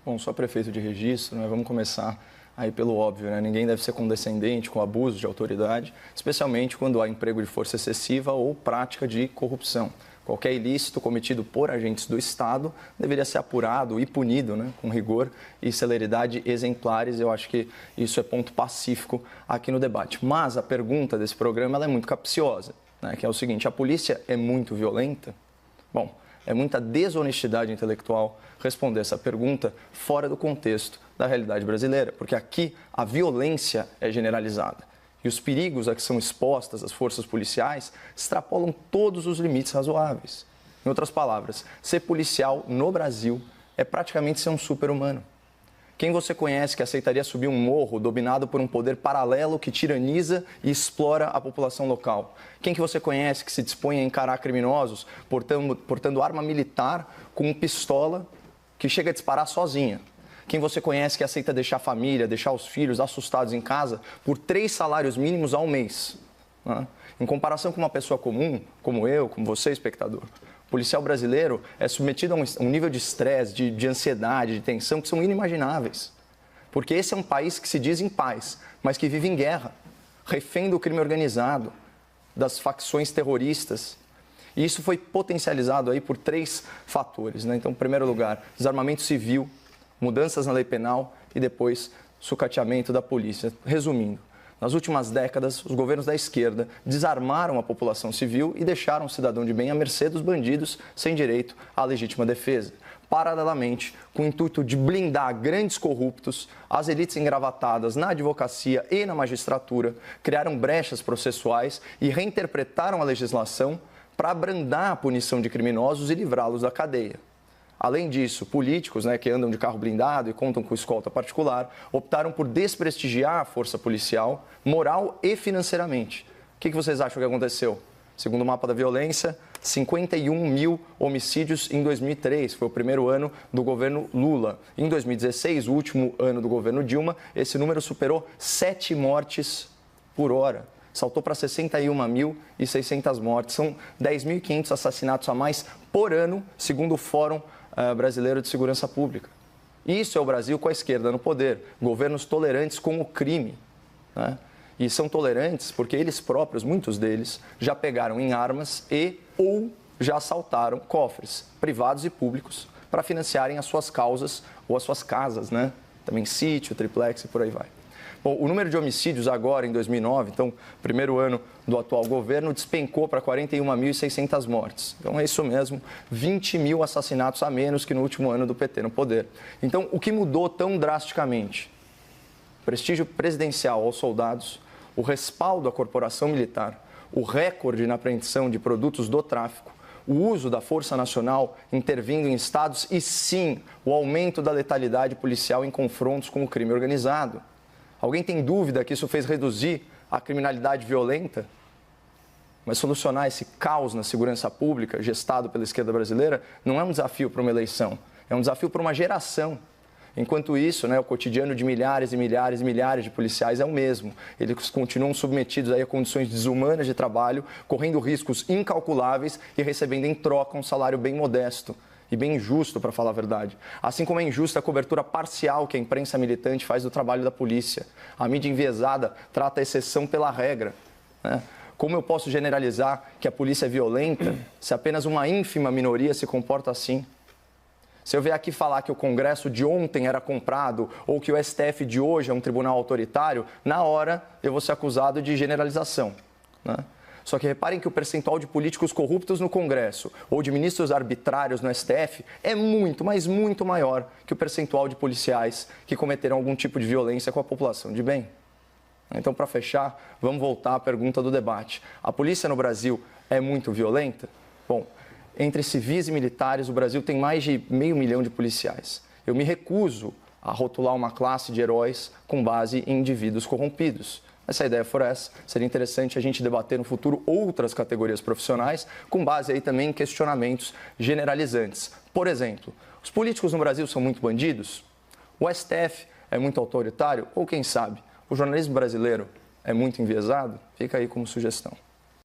Bom, sou prefeito de registro, né? Vamos começar aí pelo óbvio, né? Ninguém deve ser condescendente com abuso de autoridade, especialmente quando há emprego de força excessiva ou prática de corrupção. Qualquer ilícito cometido por agentes do Estado deveria ser apurado e punido, né? Com rigor e celeridade exemplares. Eu acho que isso é ponto pacífico aqui no debate. Mas a pergunta desse programa ela é muito capciosa, né? Que é o seguinte: a polícia é muito violenta? Bom, é muita desonestidade intelectual responder essa pergunta fora do contexto da realidade brasileira, porque aqui a violência é generalizada e os perigos a que são expostas as forças policiais extrapolam todos os limites razoáveis. Em outras palavras, ser policial no Brasil é praticamente ser um super-humano. Quem você conhece que aceitaria subir um morro dominado por um poder paralelo que tiraniza e explora a população local? Quem que você conhece que se dispõe a encarar criminosos portando arma militar com pistola que chega a disparar sozinha? Quem você conhece que aceita deixar a família, deixar os filhos assustados em casa por 3 salários mínimos ao mês? Né? Em comparação com uma pessoa comum, como eu, como você, espectador, o policial brasileiro é submetido a um nível de estresse, de ansiedade, de tensão que são inimagináveis. Porque esse é um país que se diz em paz, mas que vive em guerra, refém do crime organizado, das facções terroristas. E isso foi potencializado aí por 3 fatores, né? Então, em primeiro lugar, desarmamento civil, mudanças na lei penal e depois sucateamento da polícia. Resumindo, nas últimas décadas, os governos da esquerda desarmaram a população civil e deixaram o cidadão de bem à mercê dos bandidos sem direito à legítima defesa. Paralelamente, com o intuito de blindar grandes corruptos, as elites engravatadas na advocacia e na magistratura criaram brechas processuais e reinterpretaram a legislação para abrandar a punição de criminosos e livrá-los da cadeia. Além disso, políticos, né, que andam de carro blindado e contam com escolta particular, optaram por desprestigiar a força policial, moral e financeiramente. O que vocês acham que aconteceu? Segundo o mapa da violência, 51 mil homicídios em 2003, foi o primeiro ano do governo Lula. Em 2016, o último ano do governo Dilma, esse número superou 7 mortes por hora. Saltou para 61.600 mortes. São 10.500 assassinatos a mais por ano, segundo o Fórum Brasileiro de Segurança Pública. Isso é o Brasil com a esquerda no poder. Governos tolerantes com o crime, né? E são tolerantes porque eles próprios, muitos deles, já pegaram em armas ou já assaltaram cofres privados e públicos para financiarem as suas causas ou as suas casas, né? Também sítio, triplex e por aí vai. Bom, o número de homicídios agora, em 2009, então, primeiro ano do atual governo, despencou para 41.600 mortes. Então, é isso mesmo, 20 mil assassinatos a menos que no último ano do PT no poder. Então, o que mudou tão drasticamente? Prestígio presidencial aos soldados, o respaldo à corporação militar, o recorde na apreensão de produtos do tráfico, o uso da Força Nacional intervindo em estados e, sim, o aumento da letalidade policial em confrontos com o crime organizado. Alguém tem dúvida que isso fez reduzir a criminalidade violenta? Mas solucionar esse caos na segurança pública, gestado pela esquerda brasileira, não é um desafio para uma eleição, é um desafio para uma geração. Enquanto isso, né, o cotidiano de milhares e milhares e milhares de policiais é o mesmo. Eles continuam submetidos aí a condições desumanas de trabalho, correndo riscos incalculáveis e recebendo em troca um salário bem modesto. E bem injusto, para falar a verdade. Assim como é injusta a cobertura parcial que a imprensa militante faz do trabalho da polícia. A mídia enviesada trata a exceção pela regra, né? Como eu posso generalizar que a polícia é violenta se apenas uma ínfima minoria se comporta assim? Se eu vier aqui falar que o Congresso de ontem era comprado ou que o STF de hoje é um tribunal autoritário, na hora eu vou ser acusado de generalização, né? Só que reparem que o percentual de políticos corruptos no Congresso ou de ministros arbitrários no STF é muito, mas muito maior que o percentual de policiais que cometeram algum tipo de violência com a população de bem. Então, para fechar, vamos voltar à pergunta do debate. A polícia no Brasil é muito violenta? Bom, entre civis e militares, o Brasil tem mais de 500 mil de policiais. Eu me recuso a rotular uma classe de heróis com base em indivíduos corrompidos. Se a ideia for essa, seria interessante a gente debater no futuro outras categorias profissionais, com base aí também em questionamentos generalizantes. Por exemplo, os políticos no Brasil são muito bandidos? O STF é muito autoritário? Ou quem sabe, o jornalismo brasileiro é muito enviesado? Fica aí como sugestão.